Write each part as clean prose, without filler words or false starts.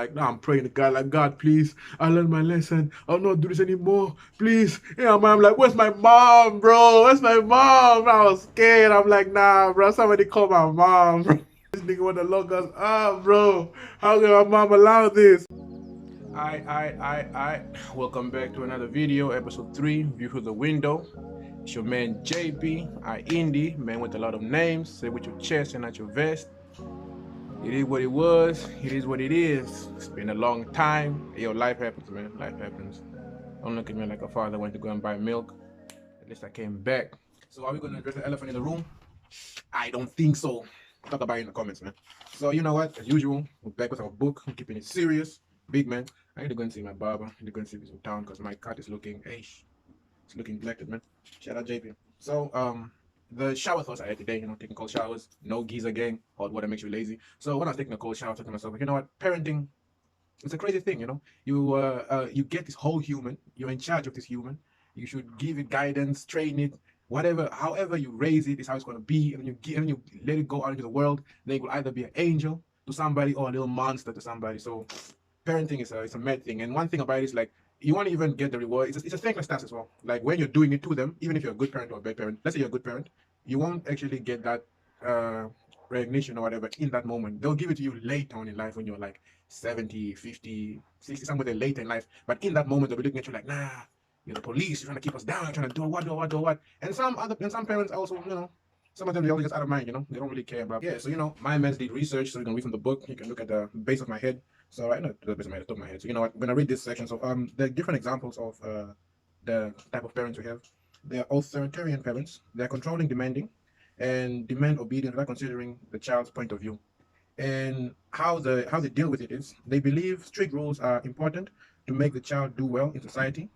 Like now I'm praying to God, like God, please, I learned my lesson. I'll not do this anymore. Please. Yeah, I'm like, where's my mom, bro? Where's my mom? I was scared. I'm like, nah, bro. Somebody call my mom, bro. This nigga wanna lock us up, bro. How can my mom allow this? I. Welcome back to another video, episode 3, View Through the Window. It's your man JB, Indie, man with a lot of names. Say with your chest and not your vest. It is what it was. It is what it is. It's been a long time. Yo, life happens, man. Life happens. Don't look at me like a father went to go and buy milk. At least I came back. So are we going to address the elephant in the room? I don't think so. Talk about it in the comments, man. So you know what? As usual, we're back with our book. I'm keeping it serious. Big man. I need to go and see my barber. I need to go and see this in town because my cut is looking, it's looking neglected, man. Shout out JP. So, the shower thoughts I had today, taking cold showers, no geyser gang, hot water makes you lazy. So when I was taking a cold shower, I thought to myself, you know what, parenting, it's a crazy thing, you get this whole human, you're in charge of this human, you should give it guidance, train it, whatever, however you raise it is how it's going to be, and you let it go out into the world, then it will either be an angel to somebody or a little monster to somebody. So parenting is it's a mad thing. And one thing about it is like you want to even get the reward. It's a thankless task as well. Like when you're doing it to them, even if you're a good parent or a bad parent, let's say you're a good parent, you won't actually get that uh, recognition or whatever in that moment. They'll give it to you later on in life when you're like 70, 50, 60, somewhere there later in life. But in that moment, they'll be looking at you like, nah, you're the police, you're trying to keep us down, you're trying to do what. And some parents also, some of them they always just out of mind, they don't really care about. Yeah, so my man did research, so you can read from the book. You can look at the base of my head. So right now, the base of my head, top of my head. So you know what? When I read this section, so the different examples of the type of parents we have. They are authoritarian parents. They are controlling, demanding, and demand obedience without considering the child's point of view. And how they deal with it is they believe strict rules are important to make the child do well in society.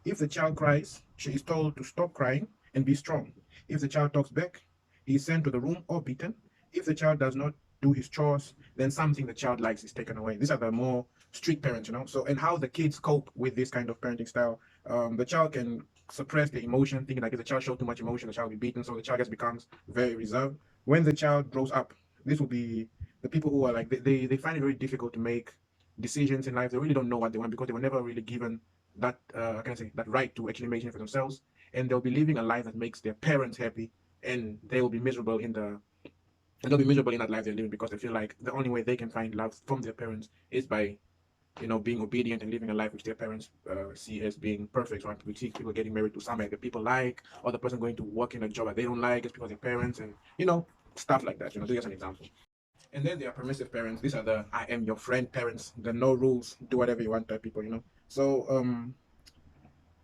If the child cries, she is told to stop crying and be strong. If the child talks back, he is sent to the room or beaten. If the child does not do his chores, then something the child likes is taken away. These are the more strict parents. So, and how the kids cope with this kind of parenting style. The child can suppress the emotion, thinking like if the child shows too much emotion, the child will be beaten. So the child just becomes very reserved. When the child grows up, this will be the people who are like, they find it very difficult to make decisions in life. They really don't know what they want because they were never really given that can I say that right to actually make it for themselves, and they'll be living a life that makes their parents happy, and they will be miserable and they'll be miserable in that life they're living because they feel like the only way they can find love from their parents is by being obedient and living a life which their parents see as being perfect. So we see people getting married to somebody that people like, or the person going to work in a job that they don't like just because their parents, and stuff like that. Just an example. And then there are permissive parents. These are the I am your friend parents, the no rules, do whatever you want type people. So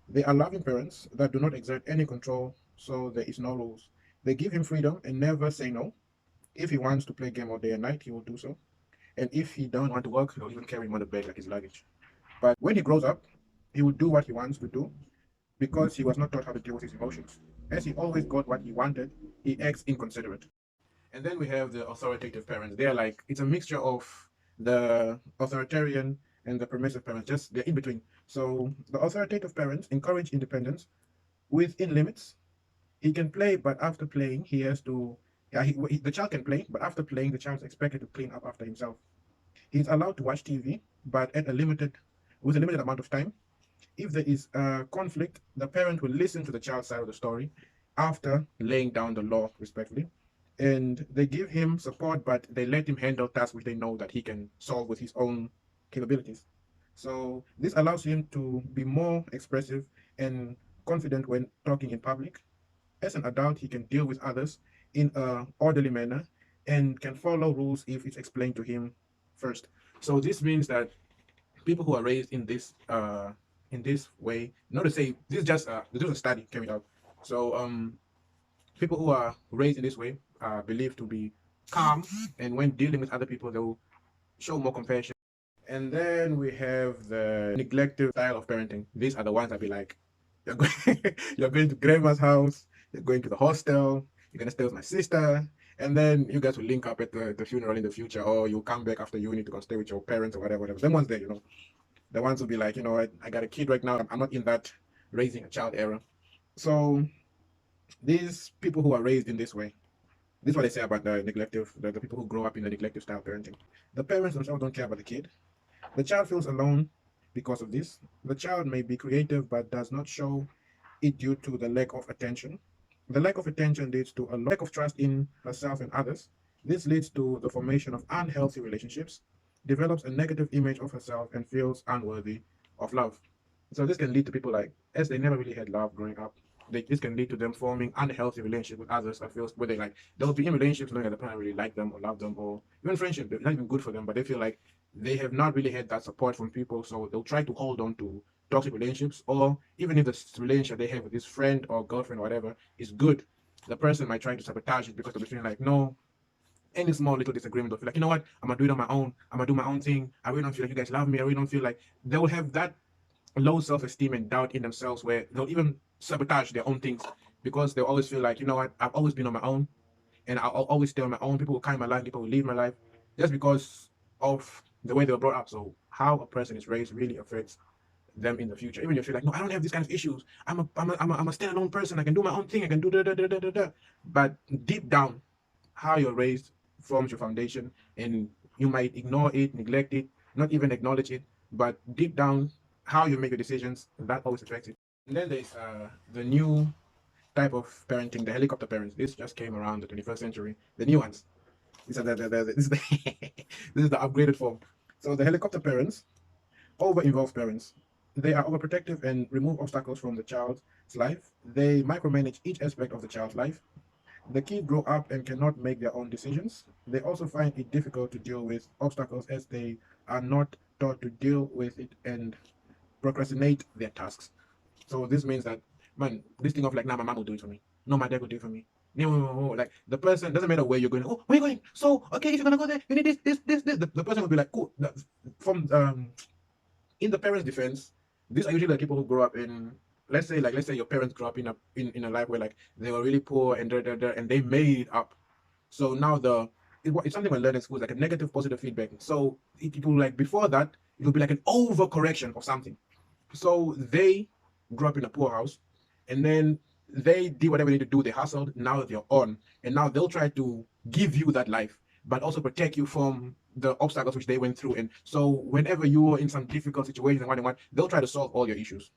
they are loving parents that do not exert any control, so there is no rules. They give him freedom and never say no. If he wants to play game all day and night, he will do so. And if he don't want to work, he'll even carry him on the bed like his luggage. But when he grows up, he will do what he wants to do because he was not taught how to deal with his emotions. As he always got what he wanted, he acts inconsiderate. And then we have the authoritative parents. They're like, it's a mixture of the authoritarian and the permissive parents, just they're in between. So the authoritative parents encourage independence within limits. He can play, but after playing, he has to. Yeah, the child can play, but after playing, the child is expected to clean up after himself. He's allowed to watch TV, but with a limited amount of time. If there is a conflict, the parent will listen to the child's side of the story after laying down the law respectfully. And they give him support, but they let him handle tasks which they know that he can solve with his own capabilities. So this allows him to be more expressive and confident when talking in public. As an adult, he can deal with others in a orderly manner and can follow rules if it's explained to him first. So this means that people who are raised in this way, not to say this is just this is a study carried out. So people who are raised in this way are believed to be calm, and when dealing with other people, they'll show more compassion. And then we have the neglective style of parenting. These are the ones that be like, you're going, you're going to grandma's house, you're going to the hostel, you're gonna stay with my sister, and then you guys will link up at the funeral in the future, or you'll come back after uni to go stay with your parents or whatever. Them ones there. The ones will be like, I got a kid right now. I'm not in that raising a child era. So these people who are raised in this way, this is what they say about the neglective, the people who grow up in the neglective style parenting. The parents themselves don't care about the kid. The child feels alone because of this. The child may be creative but does not show it due to the lack of attention. The lack of attention leads to a lack of trust in herself and others. This leads to the formation of unhealthy relationships, develops a negative image of herself, and feels unworthy of love. So this can lead to people like, as they never really had love growing up, this can lead to them forming unhealthy relationships with others. I feel where they like they'll be in relationships knowing that the partner really like them or love them, or even friendship, they're not even good for them, but they feel like they have not really had that support from people, so they'll try to hold on to toxic relationships, or even if the relationship they have with this friend or girlfriend or whatever is good, the person might try to sabotage it because they'll be feeling like, no, any small little disagreement, they'll feel like, you know what, I'm gonna do it on my own. I'm gonna do my own thing. I really don't feel like you guys love me. I really don't feel like they will have that low self-esteem and doubt in themselves where they'll even sabotage their own things because they'll always feel like, you know what, I've always been on my own and I'll always stay on my own. People will come in my life, people will leave my life just because of the way they were brought up. So how a person is raised really affects them in the future. Even if you're like, no, I don't have these kind of issues. I'm a standalone person. I can do my own thing. I can do da da da da da da. But deep down, how you're raised forms your foundation, and you might ignore it, neglect it, not even acknowledge it. But deep down, how you make your decisions, that always affects it. And then there's the new type of parenting, the helicopter parents. This just came around the 21st century. The new ones. This is this is the, this is the upgraded form. So the helicopter parents over-involve parents. They are overprotective and remove obstacles from the child's life. They micromanage each aspect of the child's life. The kids grow up and cannot make their own decisions. They also find it difficult to deal with obstacles as they are not taught to deal with it and procrastinate their tasks. So this means that, man, this thing of like, nah, my mom will do it for me. No, my dad will do it for me. No, no, no, no. Like the person doesn't matter where you're going. Oh, where you going? So okay, if you're gonna go there, you need this. The person will be like, cool. From in the parents' defense, these are usually the people who grow up in, let's say your parents grew up in a life where like they were really poor and and they made it up. So now it's something we learn in school, like a negative positive feedback. So it will like before that it will be like an overcorrection of something. So they grew up in a poor house, and then they did whatever they need to do. They hustled. Now they're on, and now they'll try to give you that life, but also protect you from the obstacles which they went through. And so, whenever you are in some difficult situation and what, they'll try to solve your issues,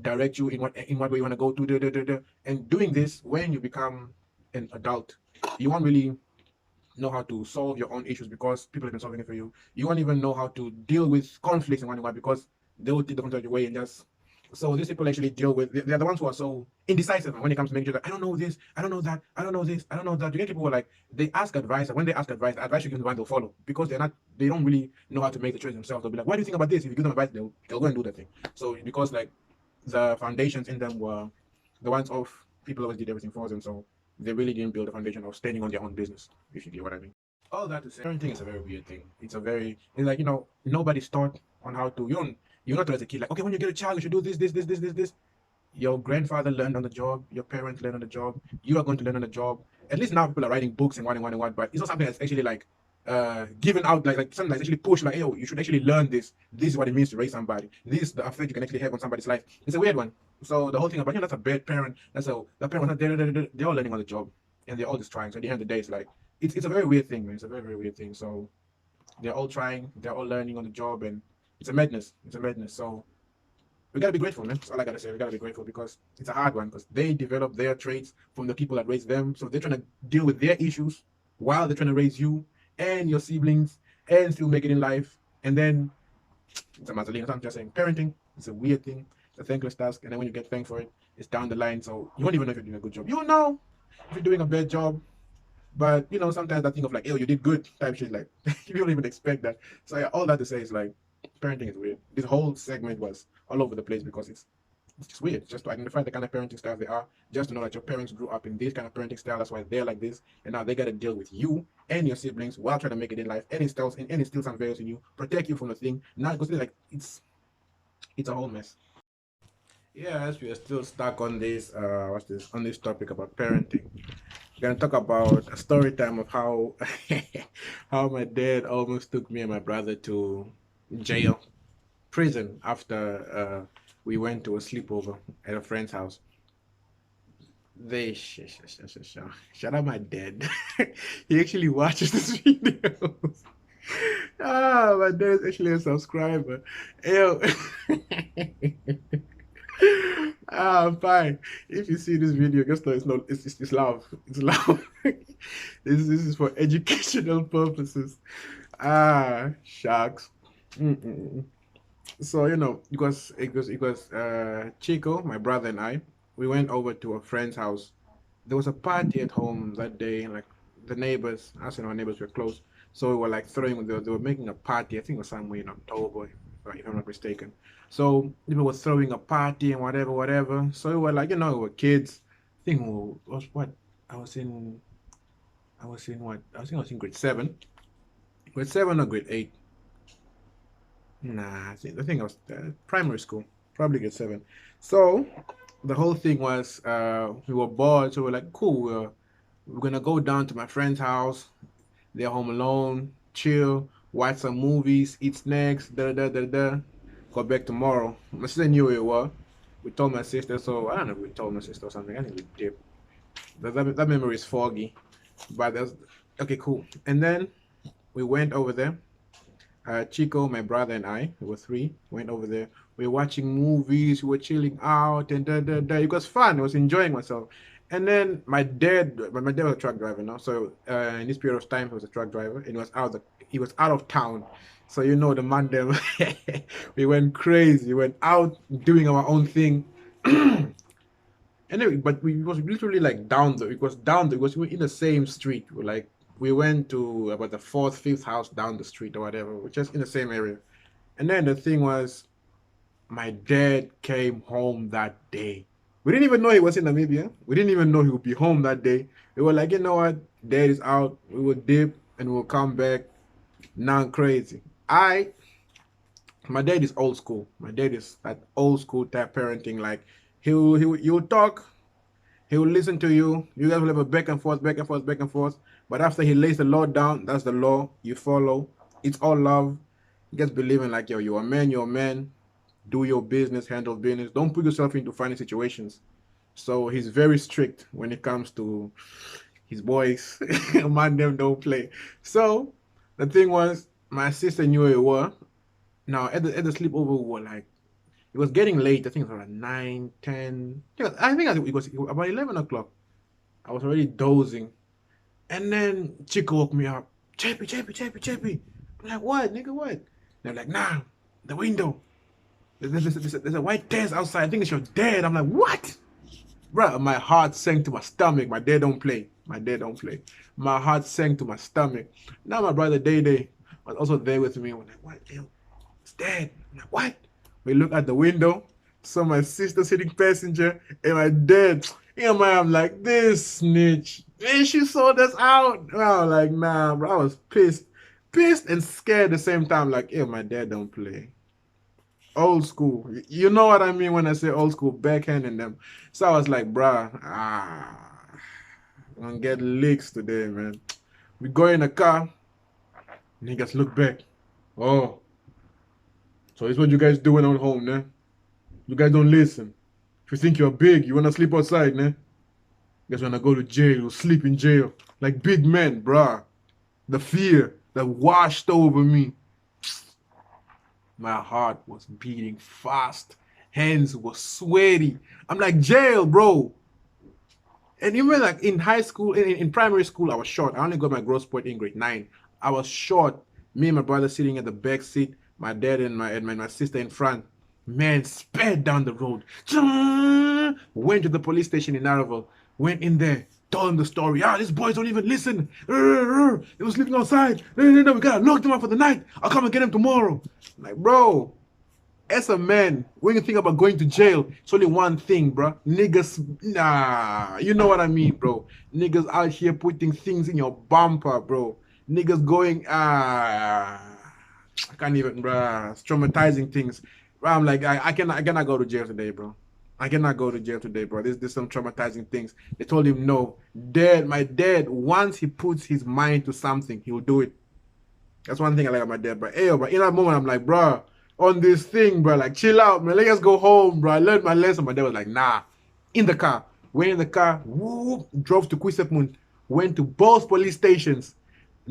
direct you in what way you want to go to. And doing this, when you become an adult, you won't really know how to solve your own issues because people have been solving it for you. You won't even know how to deal with conflicts and what because they will take the conflict away and just. So these people actually deal with. They're the ones who are so indecisive when it comes to making sure that I don't know this, I don't know that, I don't know this, I don't know that. You get people who are like they ask advice, and when they ask advice, the advice you give them the one they'll follow because they don't really know how to make the choice themselves. They'll be like, what do you think about this? If you give them advice, they'll go and do the thing. So because like the foundations in them were the ones of people always did everything for them, so they really didn't build a foundation of standing on their own business, if you get what I mean. All that to say, parenting is a very weird thing. It's like, nobody's taught on how to, you're not taught as a kid, like, okay, when you get a child, you should do this. Your grandfather learned on the job, your parents learned on the job, you are going to learn on the job. At least now people are writing books and what, but it's not something that's actually like given out like something that's actually pushed like, yo, you should actually learn this. This is what it means to raise somebody. This is the effect you can actually have on somebody's life. It's a weird one. So the whole thing about, that's a bad parent. That parent was not there. They're all learning on the job, and they're all just trying. So at the end of the day, it's like it's a very weird thing, man. It's a very weird thing. So they're all trying, they're all learning on the job, and it's a madness. It's a madness. So we gotta be grateful, man. That's all I gotta say. We gotta be grateful because it's a hard one because they develop their traits from the people that raised them. So they're trying to deal with their issues while they're trying to raise you and your siblings and still make it in life. And then it's a mazalina. I'm just saying, parenting is a weird thing. It's a thankless task, and then when you get thanked for it, it's down the line. So you won't even know if you're doing a good job. You know if you're doing a bad job. But sometimes I think of like, oh, you did good type shit. Like you don't even expect that. So yeah, all that to say is like, parenting is weird. This whole segment was all over the place because it's just weird. Just to identify the kind of parenting styles they are, just to know that your parents grew up in this kind of parenting style. That's why they're like this, and now they got to deal with you and your siblings while trying to make it in life and instill some values in you, protect you from the thing. Not because like it's a whole mess. Yeah, as we are still stuck on this, on this topic about parenting. We're gonna talk about a story time of how how my dad almost took me and my brother to jail, prison after we went to a sleepover at a friend's house. Shout out my dad. He actually watches this video. Ah, my dad is actually a subscriber. Ew. Ah, fine. If you see this video, just know it's not. It's love. It's love. This is for educational purposes. Ah, sharks. Mm-mm. So it was Chico, my brother and I. We went over to a friend's house. There was a party at home that day. Like the neighbors, us and our neighbors were close, so we were like they were making a party. I think it was somewhere in October, if I'm not mistaken. So people were throwing a party and whatever, whatever. So we were like, we were kids. I think was what I was in. I was in what? I was in grade 7 or grade 8. Nah, I think I was primary school, probably grade 7. So the whole thing was we were bored, so we're like, cool, we're gonna go down to my friend's house. They're home alone, chill, watch some movies, eat snacks, da da da da. Go back tomorrow. My sister knew where it was. We told my sister, so I don't know if we told my sister or something. I think we did. That memory is foggy, but that's okay, cool. And then we went over there. Chico, my brother, and I, we were three, went over there. We were watching movies, we were chilling out, and da da da. It was fun. I was enjoying myself. And then my dad was a truck driver, no. So in this period of time, he was a truck driver, and he was out of town. So the man them, we went crazy. We went out doing our own thing. Anyway, but we was literally like it was we were in the same street. We went to about the fourth, fifth house down the street or whatever, which is in the same area. And then the thing was, my dad came home that day. We didn't even know he was in Namibia. We didn't even know he would be home that day. We were like, you know what? Dad is out. We will dip and we'll come back. Non crazy. My dad is old school. My dad is that old school type parenting. Like he'll talk, he will listen to you. You guys will have a back and forth, back and forth, back and forth. But after he lays the law down, that's the law. You follow. It's all love. Just believing like, yo, you're a man, you're a man. Do your business, handle business. Don't put yourself into funny situations. So he's very strict when it comes to his boys. Man, them don't play. So the thing was, my sister knew it was. Now at the sleepover, we were like, it was getting late. I think it was around 9, 10. I think it was about 11 o'clock. I was already dozing. And then Chico woke me up. Chappy, Chappy, Chappy, Chappy. I'm like, what, nigga, what? And they're like, nah, the window. There's a white test outside. I think it's your dad. I'm like, what? Bro, my heart sank to my stomach. My dad don't play. My dad don't play. My heart sank to my stomach. Now my brother Day Day was also there with me. We're like, what? It's dad. I'm like, what? We look at the window, saw my sister sitting passenger, and my dad. I'm like, this snitch. And she sold us out. I was like, nah, bro. I was pissed. Pissed and scared at the same time. Like, my dad don't play. Old school. You know what I mean when I say old school, backhanding them. So I was like, bruh, I'm gonna get licks today, man. We go in the car, niggas look back. Oh, so it's what you guys doing at home, né? You guys don't listen. If you think you're big, you wanna sleep outside, né? You guys wanna go to jail or sleep in jail. Like big men, bruh. The fear that washed over me. My heart was beating fast. Hands were sweaty. I'm like, jail, bro. And even like in high school, in primary school, I was short. I only got my growth spurt in grade 9. I was short. Me and my brother sitting at the back seat, my dad and my sister in front. Man, sped down the road. Went to the police station in Naraval. Went in there. Told them the story. These boys don't even listen. They were sleeping outside. No, we gotta lock them up for the night. I'll come and get them tomorrow. I'm like, bro, as a man, when you think about going to jail, it's only one thing, bro. Niggas, nah, you know what I mean, bro. Niggas out here putting things in your bumper, bro. Niggas going, I can't even, bro. It's traumatizing things. Bro, I'm like, I cannot go to jail today, bro. I cannot go to jail today, bro. There's some traumatizing things. They told him no. My dad, once he puts his mind to something, he'll do it. That's one thing I like about my dad, bro. But in that moment, I'm like, bro, on this thing, bro, like, chill out, man. Let's go home, bro. I learned my lesson. My dad was like, nah. In the car. Went in the car, whoop, drove to Kwisepmund, went to both police stations.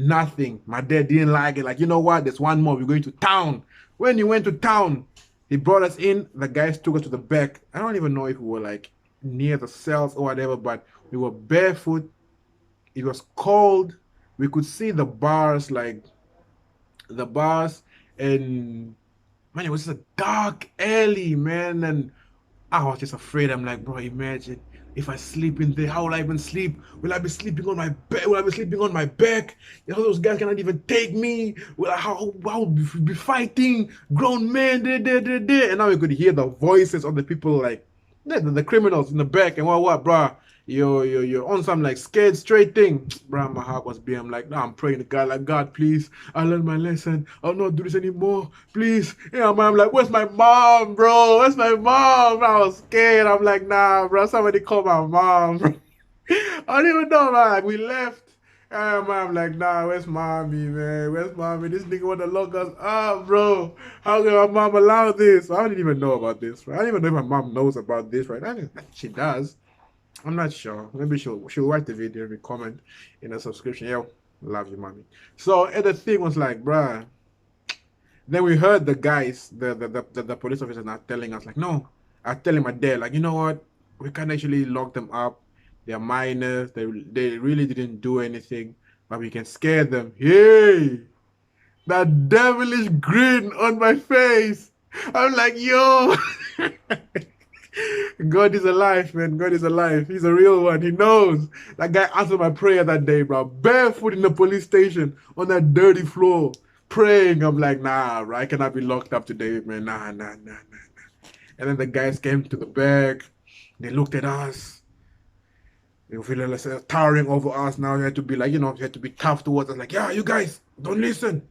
Nothing. My dad didn't like it. Like, you know what? There's one more. We're going to town. When he went to town, he brought us in. The guys took us to the back. I don't even know if we were like near the cells or whatever, but we were barefoot. It was cold. We could see the bars, like the bars, and man, it was just a dark alley, man. And I was just afraid. I'm like, bro, imagine if I sleep in there, how will I even sleep? Will I be sleeping on my bed? Will I be sleeping on my back? You know, those guys cannot even take me. Will I, how will be fighting grown men? There. And now we could hear the voices of the people, like the criminals in the back. And what, bro? You're on some like scared straight thing, bro. My heart was beating. I'm like, nah, I'm praying to God, like, God, please, I learned my lesson. I'll not do this anymore, please. Yeah, man. I'm like, where's my mom, bro? Where's my mom? I was scared. I'm like, nah, bro. Somebody call my mom, bro. I don't even know, man. Like, we left. Man, I'm like, nah, where's mommy, man? Where's mommy? This nigga want to lock us up, bro. How can my mom allow this? I didn't even know about this, right? I don't even know if my mom knows about this, right? I think she does. I'm not sure. Maybe she'll watch the video and comment in the subscription. Yo, love you, mommy. So and the thing was like, bruh. Then we heard the guys, the police officers now telling us like, no. I telling my dad like, you know what? We can't actually lock them up. They're minors. They really didn't do anything, but we can scare them. Yay! That devilish grin on my face. I'm like, yo. God is alive, man. God is alive. He's a real one. He knows. That guy answered my prayer that day, bro. Barefoot in the police station on that dirty floor, praying. I'm like, nah, bro. I cannot be locked up today, man. Nah. And then the guys came to the back. They looked at us. They were feeling like towering over us. Now you had to be like, you had to be tough towards us. Like, yeah, you guys, don't listen.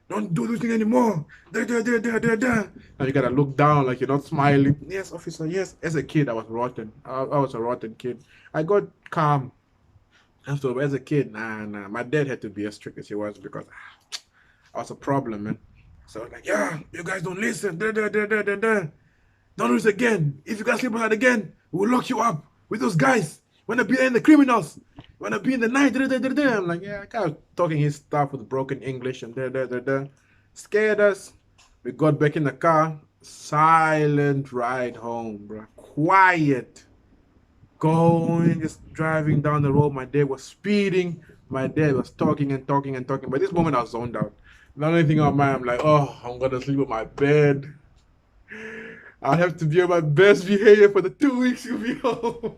Don't do this thing anymore. Now you gotta look down like you're not smiling. Yes, officer, yes. As a kid, I was rotten. I was a rotten kid. I got calm. And so as a kid, nah. My dad had to be as strict as he was because I was a problem, man. So I was like, yeah, you guys don't listen. Don't do this again. If you guys sleep outside again, we'll lock you up with those guys. Wanna be in the criminals? Wanna be in the night? I'm like, yeah, kind of talking his stuff with broken English and scared us. We got back in the car. Silent ride home, bro. Quiet. Going, just driving down the road. My dad was speeding. My dad was talking and talking and talking. But this moment I was zoned out. The only thing on my mind, I'm like, oh, I'm gonna sleep on my bed. I have to be on my best behavior for the 2 weeks you'll be home.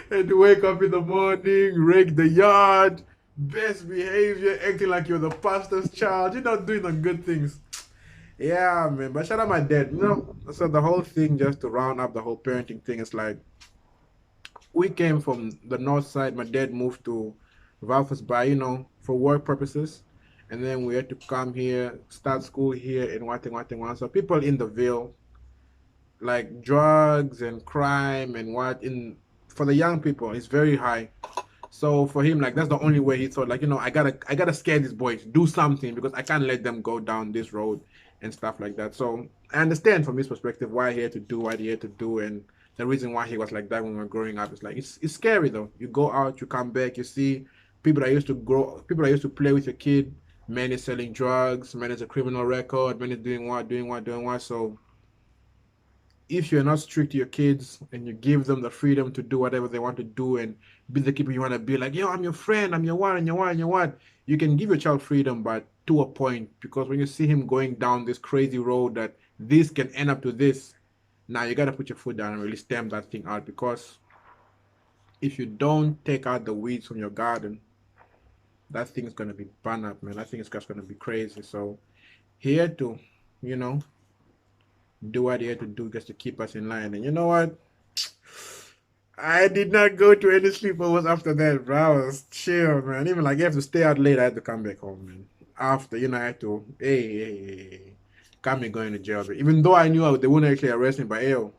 And to wake up in the morning, rake the yard, best behavior, acting like you're the pastor's child. You're not doing the good things. Yeah, man. But shout out my dad. So the whole thing, just to round up the whole parenting thing, is like, we came from the north side. My dad moved to Valfus Bay, for work purposes. And then we had to come here, start school here in Wating. So people in the Ville, like drugs and crime and for the young people, it's very high. So for him, like, that's the only way he thought, like, I gotta scare these boys, do something, because I can't let them go down this road and stuff like that. So I understand from his perspective why he had to do what he had to do, and the reason why he was like that when we were growing up. Is like, it's scary though. You go out, you come back, you see people that used to play with your kid. Man is selling drugs, man is a criminal record, man is doing what. So if you're not strict to your kids and you give them the freedom to do whatever they want to do and be the people you want to be, like, yo, I'm your friend, I'm your one, and your one, and your one. You can give your child freedom, but to a point, because when you see him going down this crazy road that this can end up to this, now you got to put your foot down and really stamp that thing out, because if you don't take out the weeds from your garden, that thing's going to be burned up, man. I think it's just going to be crazy. So he had to, do what he had to do just to keep us in line. And you know what? I did not go to any sleepovers after that, bro. I was chill, man. Even like you have to stay out late, I had to come back home, man. After, I had to, hey, can't be going to jail. But even though I knew they wouldn't actually arrest me, but yo,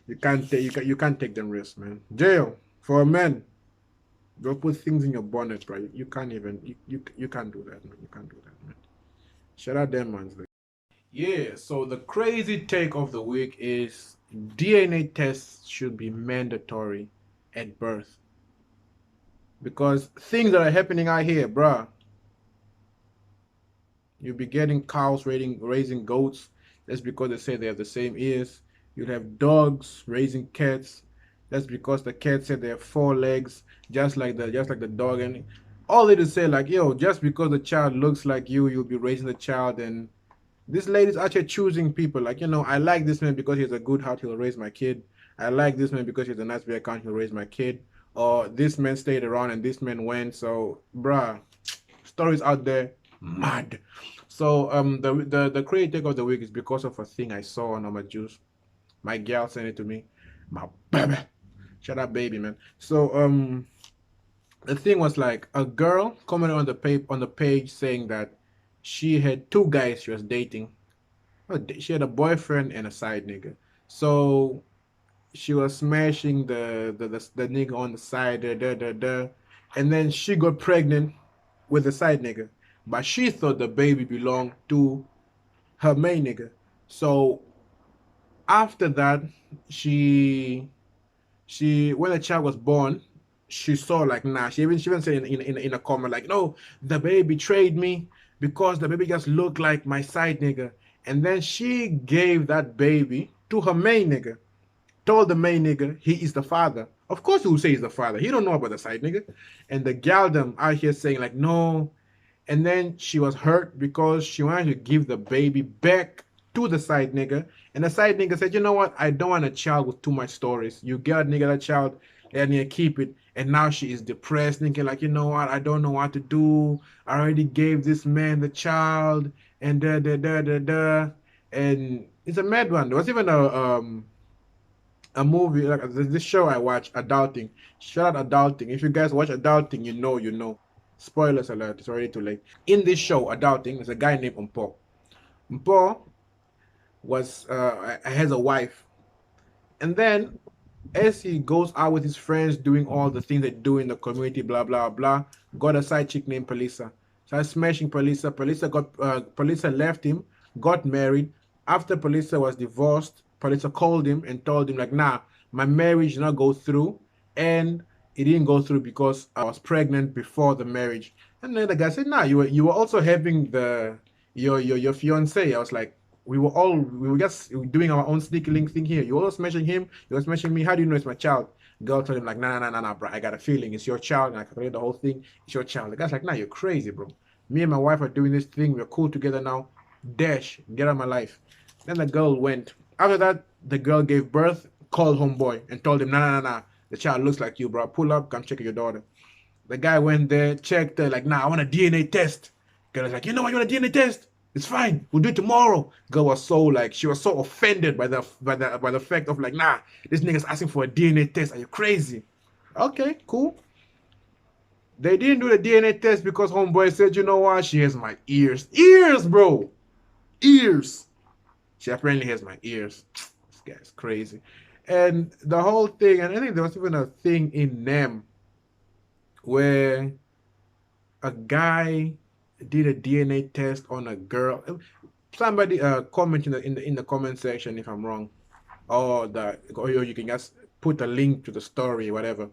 you can't take them risks, man. Jail for a man. Go put things in your bonnet, bro. You can't even you can't do that, man. You can't do that, man. Shout out them, man. Yeah, so the crazy take of the week is DNA tests should be mandatory at birth. Because things that are happening out here, bruh. You'll be getting cows raising goats. That's because they say they have the same ears. You'll have dogs raising cats. That's because the cat said they have four legs, just like the dog. And all it is say like, yo, just because the child looks like you'll be raising the child. And this lady's actually choosing people. Like, I like this man because he has a good heart, he'll raise my kid. I like this man because he has a nice bank account, he'll raise my kid. Or this man stayed around and this man went. So, bruh, stories out there, mad. So the creative of the week is because of a thing I saw on my juice. My gal sent it to me. My baby. Shut up, baby, man. So the thing was like a girl commented on the page saying that she had two guys she was dating. She had a boyfriend and a side nigga. So she was smashing the nigga on the side, and then she got pregnant with the side nigga. But she thought the baby belonged to her main nigga. So after that, she when the child was born, she saw like nah. She even said in a comment like no, the baby betrayed me because the baby just looked like my side nigga. And then she gave that baby to her main nigga. Told the main nigga he is the father. Of course he will say he's the father. He don't know about the side nigga. And the gal them out here saying like no. And then she was hurt because she wanted to give the baby back to the side nigga. And the side nigga said, you know what? I don't want a child with too much stories. You get a nigga that child and you keep it. And now she is depressed, thinking like, you know what? I don't know what to do. I already gave this man the child and da. And it's a mad one. There was even a movie like this show I watch, Adulting. Shout out Adulting. If you guys watch Adulting, you know, you know. Spoilers alert, it's already too late. In this show, Adulting, there's a guy named Mpo. Mpo has a wife. And then as he goes out with his friends doing all the things they do in the community, blah blah blah, got a side chick named Palisa. Started smashing Palisa. Palisa left him, got married. After Palisa was divorced, Palisa called him and told him like, nah, my marriage did not go through, and it didn't go through because I was pregnant before the marriage. And then the guy said, nah, you were also having your fiance. I was like, we were just doing our own sneaky link thing here. You were smashing him, you were smashing me. How do you know it's my child? Girl told him like, nah, bro. I got a feeling it's your child, and I calculated the whole thing. It's your child. The guy's like, nah, you're crazy, bro. Me and my wife are doing this thing. We're cool together now. Dash, get out of my life. Then the girl went. After that, the girl gave birth, called homeboy, and told him, nah. The child looks like you, bro. Pull up, come check your daughter. The guy went there, checked her, like, nah, I want a DNA test. Girl was like, you know what, you want a DNA test? It's fine. We'll do it tomorrow. Girl was so like, she was so offended by the fact of like, nah, this nigga's asking for a DNA test. Are you crazy? Okay, cool. They didn't do the DNA test because homeboy said, you know what? She has my ears. Ears, bro. Ears. She apparently has my ears. This guy's crazy. And the whole thing, and I think there was even a thing in NEM where a guy did a DNA test on a girl. Somebody comment in the comment section if I'm wrong, or you can just put a link to the story, whatever.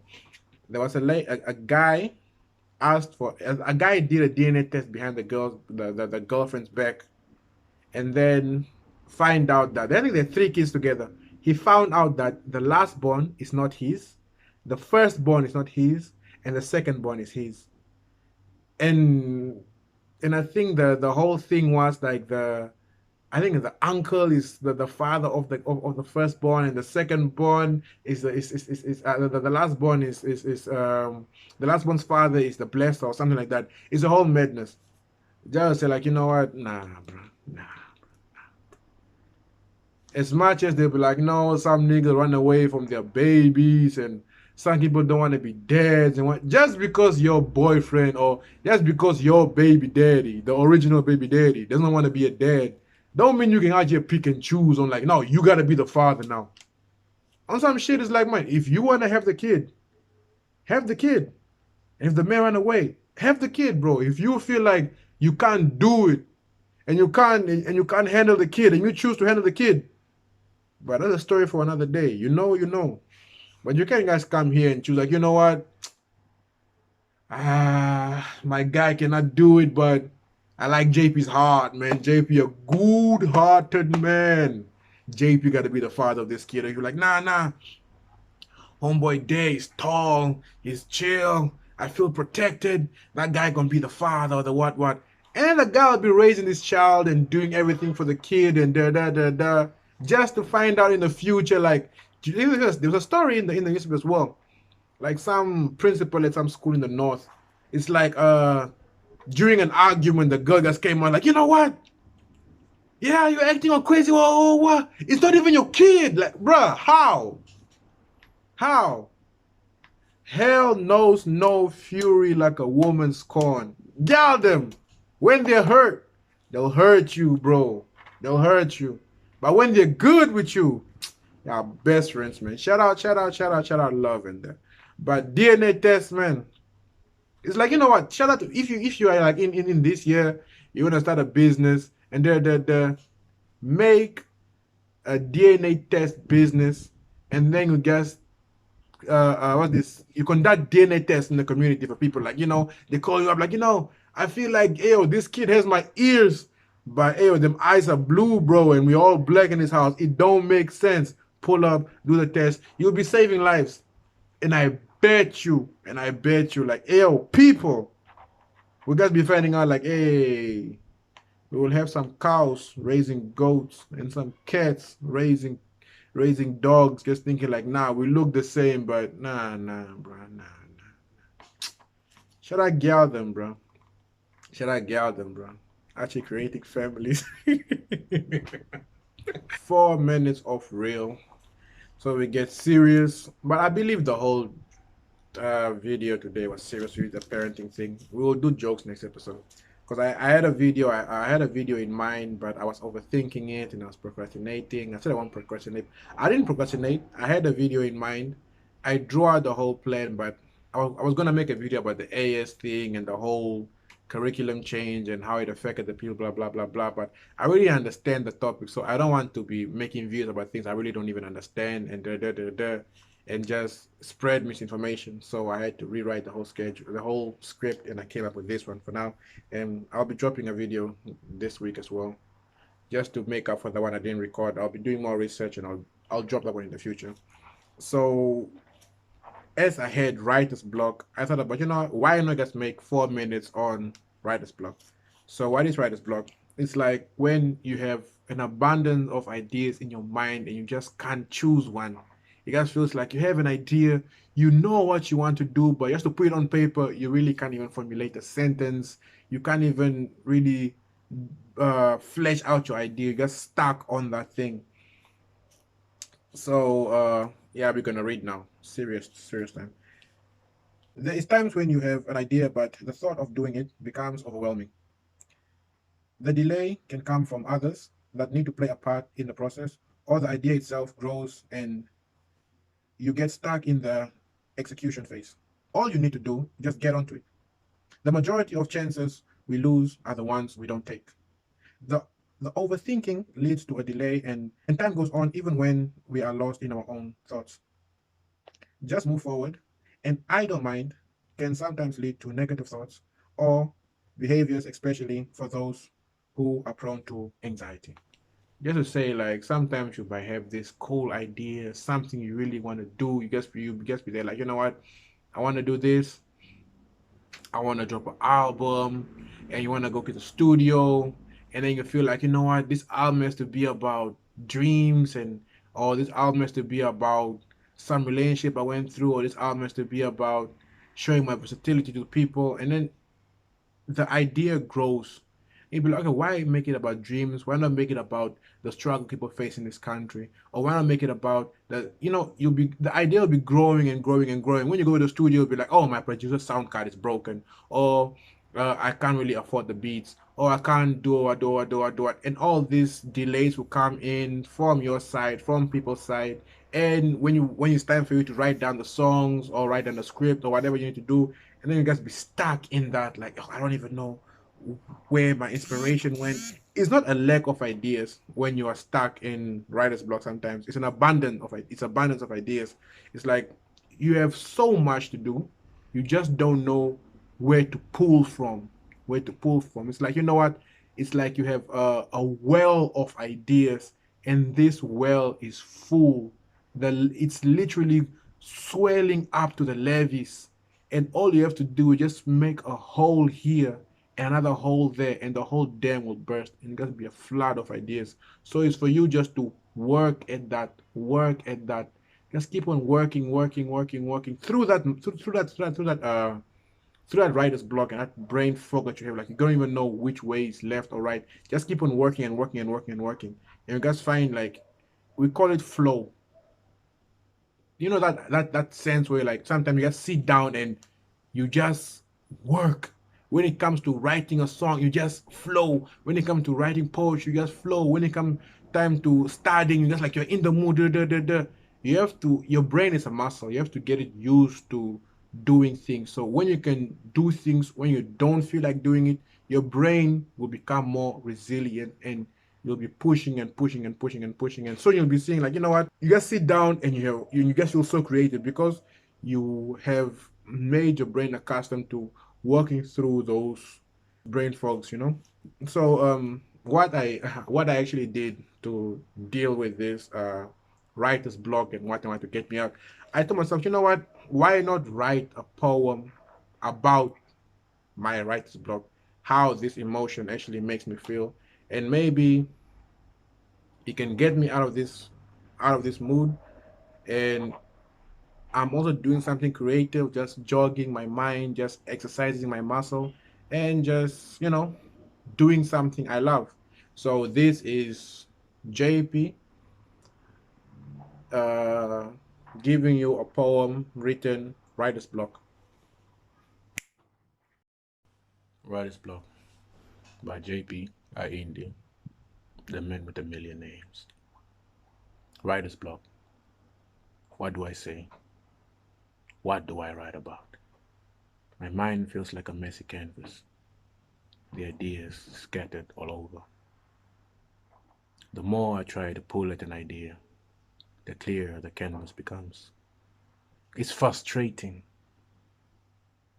There was a guy asked for a guy did a DNA test behind the girlfriend's back, and then find out that I think they're three kids together. He found out that the last born is not his, the first born is not his, and the second born is his. And I think the whole thing was like I think the uncle is the father of the firstborn, and the secondborn is the lastborn is the lastborn's father is the blessed or something like that. It's a whole madness. Just say like, you know what? Nah, bro, nah. As much as they'll be like, no, some niggas run away from their babies, and some people don't want to be dads, and just because your boyfriend or just because your baby daddy, the original baby daddy, doesn't want to be a dad, don't mean you can out here pick and choose on like, no, you gotta be the father now. On some shit, it's like, man, if you want to have the kid, have the kid. And if the man ran away, have the kid, bro. If you feel like you can't do it, and you can't handle the kid, and you choose to handle the kid, but that's a story for another day. You know. But you can't guys come here and choose like, you know what? My guy cannot do it, but I like JP's heart, man. JP a good-hearted man. JP got to be the father of this kid. You're like, nah. Homeboy Day is tall, he's chill. I feel protected. That guy gonna be the father or the what. And the guy will be raising this child and doing everything for the kid and da. Just to find out in the future, like there was a story in the newspaper as well. Like some principal at some school in the north. It's like during an argument, the girl just came on like, you know what? Yeah, you're acting all crazy. What? It's not even your kid. Like, bruh, how? How? Hell knows no fury like a woman scorned. Gal them. When they're hurt, they'll hurt you, bro. They'll hurt you. But when they're good with you, y'all best friends, man. Shout out, love in there. But DNA test, man. It's like, you know what? Shout out to if you are like in this year, you wanna start a business and make a DNA test business, and then you just what's this? You conduct DNA tests in the community for people. Like, they call you up, like, I feel like, yo, this kid has my ears, but yo, them eyes are blue, bro, and we all black in this house. It don't make sense. Pull up, do the test. You'll be saving lives. And I bet you, like, yo, people, we guys be finding out, like, hey, we will have some cows raising goats and some cats raising dogs, just thinking like, nah, we look the same, but nah, bro, nah. Should I gal them, bro? Actually creating families. 4 minutes of real. So we get serious. But I believe the whole video today was serious with the parenting thing. We will do jokes next episode. Because I had a video, I had a video in mind, but I was overthinking it and I was procrastinating. I said I won't procrastinate. I didn't procrastinate. I had a video in mind. I drew out the whole plan, but I was going to make a video about the AS thing and the whole curriculum change and how it affected the people, blah, blah, blah. But I really understand the topic, so I don't want to be making videos about things I really don't even understand and just spread misinformation. So I had to rewrite the whole schedule, the whole script, and I came up with this one for now. And I'll be dropping a video this week as well, just to make up for the one I didn't record. I'll be doing more research and I'll drop that one in the future. So as I had writer's block, I thought about, why not just make 4 minutes on writer's block? So what is writer's block? It's like when you have an abundance of ideas in your mind and you just can't choose one. It just feels like you have an idea, you know what you want to do, but just to put it on paper, you really can't even formulate a sentence. You can't even really flesh out your idea. You're just stuck on that thing. So yeah, we're gonna read now. Serious time. There is times when you have an idea, but the thought of doing it becomes overwhelming. The delay can come from others that need to play a part in the process, or the idea itself grows and you get stuck in the execution phase. All you need to do, just get onto it. The majority of chances we lose are the ones we don't take. The overthinking leads to a delay, and time goes on even when we are lost in our own thoughts. Just move forward. An idle mind can sometimes lead to negative thoughts or behaviors, especially for those who are prone to anxiety. Just to say, like, sometimes you might have this cool idea, something you really want to do. You just be there, like, you know what? I want to do this. I want to drop an album, and you want to go to the studio, and then you feel like, you know what? This album has to be about dreams, or this album has to be about some relationship I went through, or this album has to be about showing my versatility to people, and then the idea grows. You'd be like, okay, why make it about dreams? Why not make it about the struggle people face in this country? Or why not make it about the the idea will be growing and growing and growing. When you go to the studio, you'll be like, oh, my producer's sound card is broken, or I can't really afford the beats, or I can't do it. And all these delays will come in from your side, from people's side. And when it's time for you to write down the songs or write down the script or whatever you need to do, and then you guys be stuck in that, like, oh, I don't even know where my inspiration went. It's not a lack of ideas when you are stuck in writer's block. Sometimes it's abundance of ideas. It's like you have so much to do, you just don't know where to pull from, where to pull from. It's like, you know what? It's like you have a well of ideas, and this well is full. It's literally swelling up to the levees, and all you have to do is just make a hole here, another hole there, and the whole dam will burst, and it's gonna be a flood of ideas. So it's for you just to work at that. Just keep on working through that writer's block and that brain fog that you have. Like you don't even know which way is left or right. Just keep on working and working and working and working, and you guys find, like, we call it flow. You know that sense where, like, sometimes you just sit down and you just work. When it comes to writing a song, you just flow. When it comes to writing poetry, you just flow. When it comes time to studying, you just, like, you're in the mood. You have to, your brain is a muscle. You have to get it used to doing things. So when you can do things when you don't feel like doing it, your brain will become more resilient, and you'll be pushing and pushing and pushing and pushing, and so you'll be seeing, like, you know what, you just sit down and you just feel so creative because you have made your brain accustomed to working through those brain fogs, so what I actually did to deal with this writer's block and what I want to get me out, I told myself, you know what, why not write a poem about my writer's block, how this emotion actually makes me feel, and maybe it can get me out of this mood. And I'm also doing something creative, just jogging my mind, just exercising my muscle, and just, doing something I love. So this is JP, uh, giving you a poem written writer's block. Writer's block by JP Aindi, the man with a million names. Writer's block. What do I say? What do I write about? My mind feels like a messy canvas, the ideas scattered all over. The more I try to pull at an idea, the clearer the canvas becomes. It's frustrating.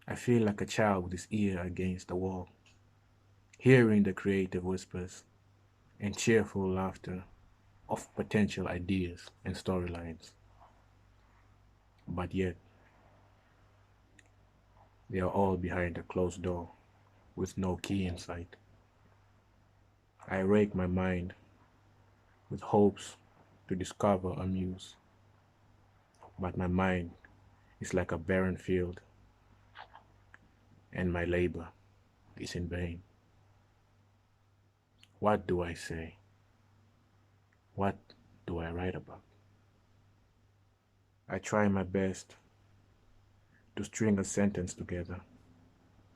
I feel like a child with his ear against the wall, hearing the creative whispers and cheerful laughter of potential ideas and storylines. But yet, they are all behind a closed door with no key in sight. I rake my mind with hopes to discover a muse, but my mind is like a barren field, and my labor is in vain. What do I say? What do I write about? I try my best to string a sentence together,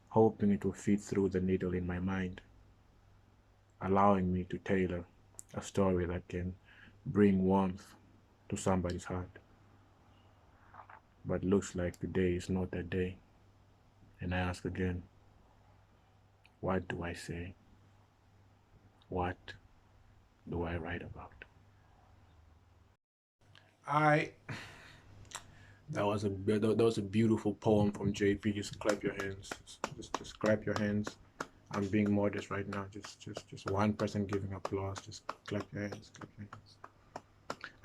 hoping it will fit through the needle in my mind, allowing me to tailor a story that can bring warmth to somebody's heart. But looks like today is not that day, and I ask again, what do I say? What do I write about? I that was a beautiful poem from JP. Just clap your hands. Just clap your hands. I'm being modest right now. Just one person giving applause. Just clap your hands. Clap your hands.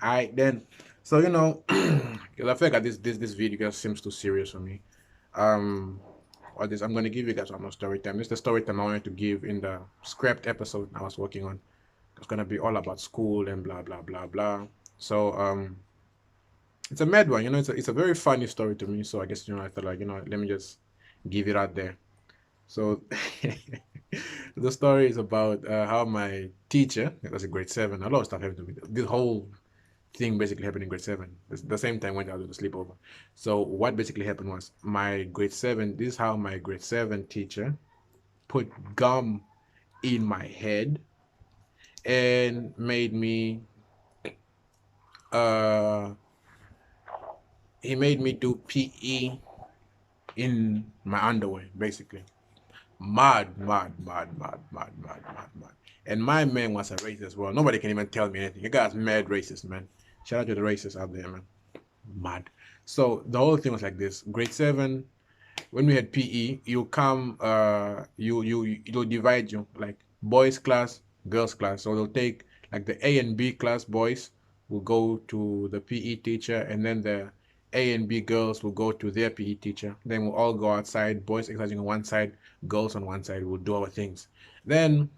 All right then. So because I feel like this video just seems too serious for me. Or this, I'm gonna give you guys almost story time. This is the story time I wanted to give in the scrapped episode I was working on. It's gonna be all about school and blah blah blah blah. So it's a mad one, it's a very funny story to me. So I guess I thought, like, let me just give it out there. So the story is about how my teacher, that was in grade 7, a lot of stuff happened to me. This whole thing basically happened in grade 7. The same time when I was at the sleepover. So what basically happened was my grade 7, this is how my grade 7 teacher put gum in my head and made me he made me do PE in my underwear, basically. Mad. And my man was a racist as well. Nobody can even tell me anything. You guys mad racist, man. Shout out to the racists out there, man. Mad. So the whole thing was like this. Grade 7, when we had PE, you come, you'll divide you like boys class, girls class. So they'll take like the A and B class boys will go to the PE teacher, and then the A and B girls will go to their PE teacher. Then we'll all go outside, boys exercising on one side, girls on one side. We'll do our things. Then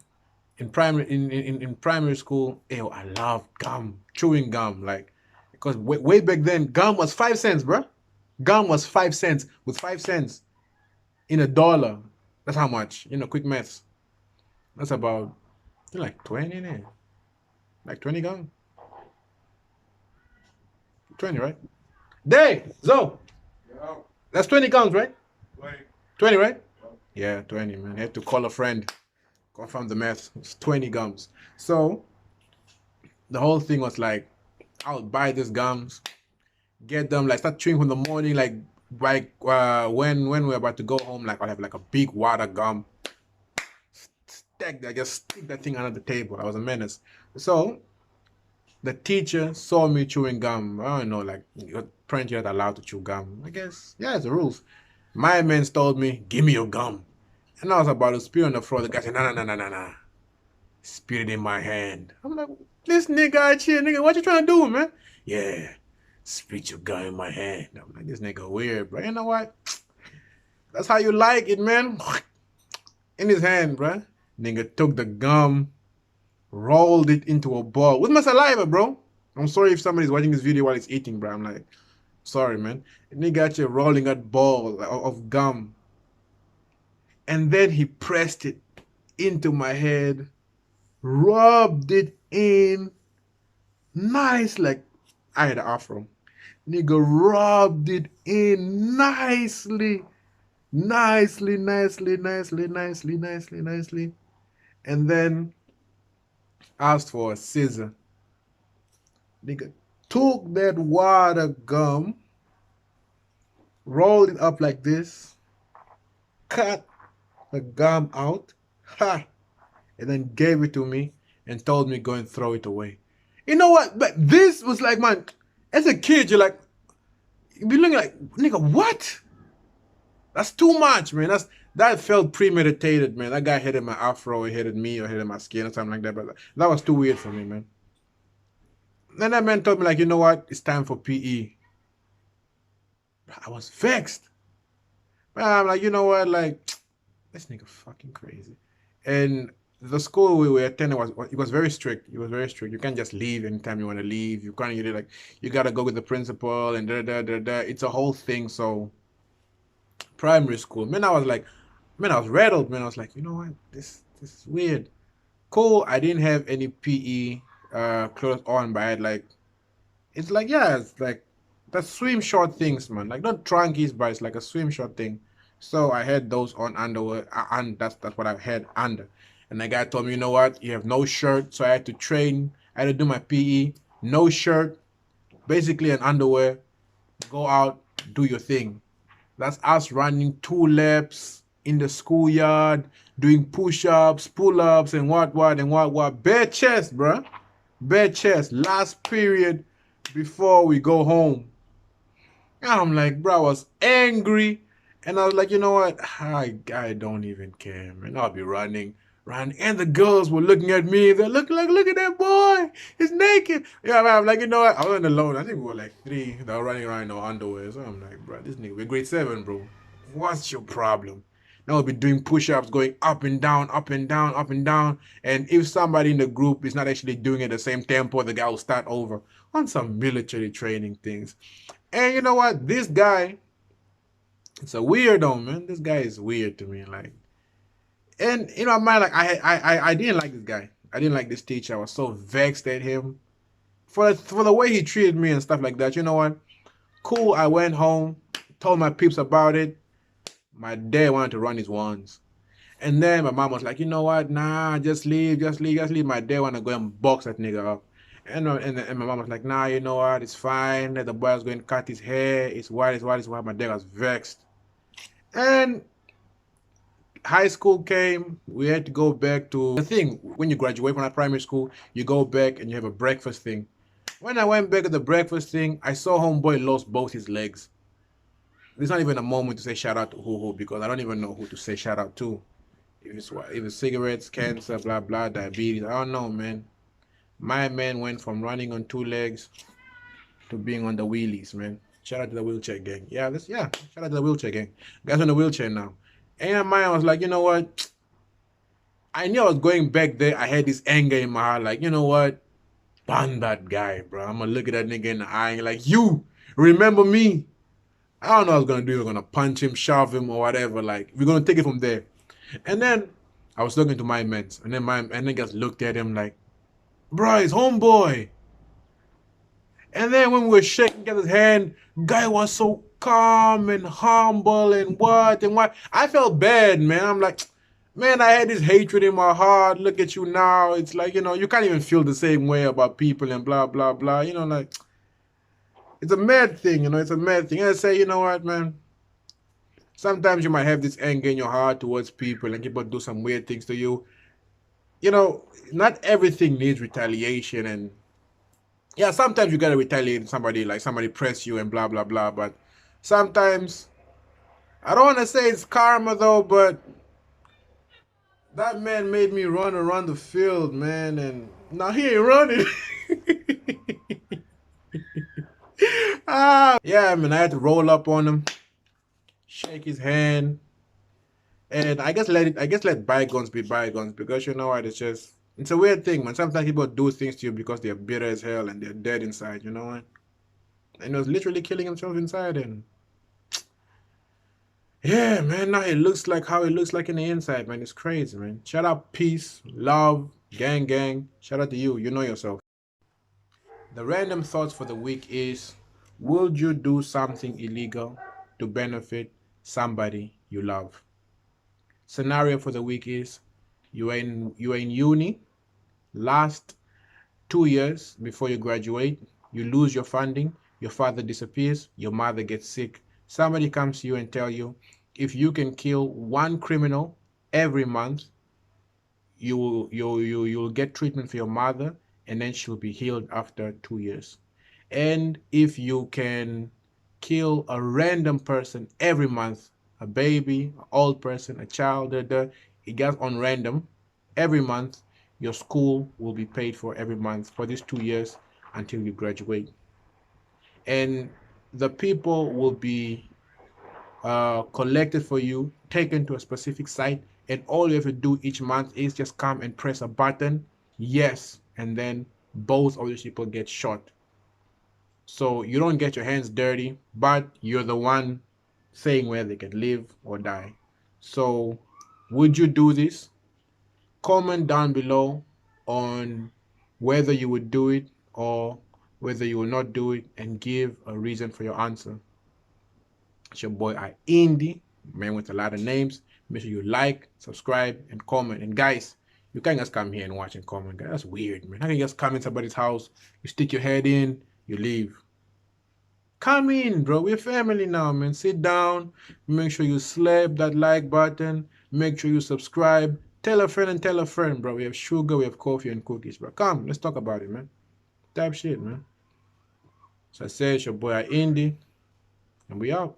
in primary school, ew, I love gum, chewing gum, like because way back then, gum was 5 cents, bro. Gum was 5 cents. With 5 cents in $1, that's how much. Quick maths. That's about like 20 in it. Like 20 gum. 20, right? Day, Zo. Yo, That's 20 gums, right? 20. 20, right? Yeah, 20, man. I had to call a friend, confirm the math. It's 20 gums. So the whole thing was like, I would buy these gums, get them, like start chewing from the morning, like when we're about to go home, like I'll have like a big water gum, stack that, just stick that thing under the table. I was a menace. So the teacher saw me chewing gum. I don't know, like apparently you're not allowed to chew gum. I guess, yeah, it's the rules. My man told me, give me your gum. And I was about to spew on the floor. The guy said, nah, nah, nah, nah, nah, nah. Spit it in my hand. I'm like, this nigga out here, nigga, what you trying to do, man? Yeah, spit your gun in my hand. I'm like, this nigga weird, bro. You know what? That's how you like it, man. In his hand, bro. Nigga took the gum, rolled it into a ball with my saliva, bro. I'm sorry if somebody's watching this video while he's eating, bro. I'm like, sorry, man. Nigga actually rolling that ball of gum. And then he pressed it into my head, rubbed it in nice, like I had an afro. Nigga rubbed it in nicely, nicely, nicely, nicely, nicely, nicely, nicely. And then asked for a scissor. Nigga took that water gum, rolled it up like this, cut the gum out, ha, and then gave it to me and told me go and throw it away. You know what? But this was like, man, as a kid, you're like, you be looking like, nigga, what? That's too much, man. That felt premeditated, man. That guy hit my afro, he hit me, or hit my skin or something like that. But that was too weird for me, man. Then that man told me, like, you know what? It's time for PE. I was vexed. Man, I'm like, you know what? Like, this nigga fucking crazy. And the school we were attending was very strict. It was very strict. You can't just leave anytime you want to leave. You can't like you gotta go with the principal and da da da da. It's a whole thing. So primary school, man, I was like, man, I was rattled. Man, I was like, you know what? This is weird. Cool. I didn't have any PE clothes on, but I had like, it's like, yeah, it's like the swim short things, man. Like not trunkies, but it's like a swim short thing. So I had those on underwear, and that's what I had under. And the guy told me, you know what? You have no shirt, so I had to train. I had to do my PE, no shirt, basically an underwear. Go out, do your thing. That's us running 2 laps in the schoolyard, doing push-ups, pull-ups, and what. Bare chest, bruh. Bare chest. Last period before we go home. And I'm like, bro, I was angry. And I was like, you know what? I don't even care, man. I'll be running. And the girls were looking at me. They're look at that boy. He's naked. Yeah, man, I'm like, you know what? I wasn't alone. I think we were like 3 that were running around in our underwear. So I'm like, bro, this nigga, we're grade 7, bro. What's your problem? Now we'll be doing push-ups, going up and down, up and down, up and down. And if somebody in the group is not actually doing it at the same tempo, the guy will start over on some military training things. And you know what? This guy, it's a weirdo, man. This guy is weird to me. Like, and you know, man, like I didn't like this guy. I didn't like this teacher. I was so vexed at him for the way he treated me and stuff like that. You know what? Cool. I went home, told my peeps about it. My dad wanted to run his ones. And then my mom was like, you know what? Nah, just leave. My dad wanted to go and box that nigga up. And my mom was like, nah, you know what? It's fine. The boy was going to cut his hair. It's white. My dad was vexed. And high school came. We had to go back to the thing. When you graduate from primary school, you go back and you have a breakfast thing. When I went back to the breakfast thing, I saw homeboy lost both his legs. It's not even a moment to say shout out to who because I don't even know who to say shout out to. If it's cigarettes, cancer, blah blah, diabetes, I don't know, man. My man went from running on two legs to being on the wheelies, man. Shout out to the wheelchair gang. Shout out to the wheelchair gang. Guys on the wheelchair now. And my mind was like, you know what? I knew I was going back there. I had this anger in my heart, like, you know what? Ban that guy, bro. I'm gonna look at that nigga in the eye and like, you remember me? I don't know what I was gonna do. I was gonna punch him, shove him, or whatever. Like, we're gonna take it from there. And then I was talking to my mates, and then my niggas looked at him like, bro, it's homeboy. And then when we were shaking his hand, guy was so calm and humble and what. I felt bad, man. I'm like, man, I had this hatred in my heart. Look at you now. It's like, you can't even feel the same way about people and blah, blah, blah. Like, it's a mad thing, it's a mad thing. I say, you know what, man? Sometimes you might have this anger in your heart towards people and people do some weird things to you. Not everything needs retaliation, and yeah, sometimes you gotta retaliate somebody, like somebody press you and blah blah blah, but sometimes I don't wanna say it's karma though, but that man made me run around the field, man, and now he ain't running. Yeah, man, I had to roll up on him, shake his hand, and I guess let bygones be bygones, because you know what, it's a weird thing, man. Sometimes people do things to you because they're bitter as hell and they're dead inside, you know what? And he was literally killing himself inside, and yeah, man, now it looks like how it looks like in the inside, man. It's crazy, man. Shout out, peace, love, gang. Shout out to you. You know yourself. The random thoughts for the week is, would you do something illegal to benefit somebody you love? Scenario for the week is, you're in uni, last 2 years before you graduate, you lose your funding, your father disappears, your mother gets sick. Somebody comes to you and tell you, if you can kill one criminal every month, you'll get treatment for your mother, and then she'll be healed after 2 years. And if you can kill a random person every month, a baby, an old person, a child, it gets on random every month, your school will be paid for every month for these 2 years until you graduate. And the people will be collected for you, taken to a specific site, and all you have to do each month is just come and press a button, yes, and then both of these people get shot. So you don't get your hands dirty, but you're the one saying where they can live or die. So would you do this? Comment down below on whether you would do it or whether you will not do it, and give a reason for your answer. It's your boy Indy, man with a lot of names. Make sure you like, subscribe, and comment. And guys, you can't just come here and watch and comment, guys. That's weird, man. How can you just come in somebody's house, you stick your head in, you leave? Come in, bro. We're family now, man. Sit down. Make sure you slap that like button. Make sure you subscribe. Tell a friend and tell a friend, bro. We have sugar, we have coffee and cookies, bro. Come, let's talk about it, man. Type shit, man. So I said, it's your boy Indy, and we out.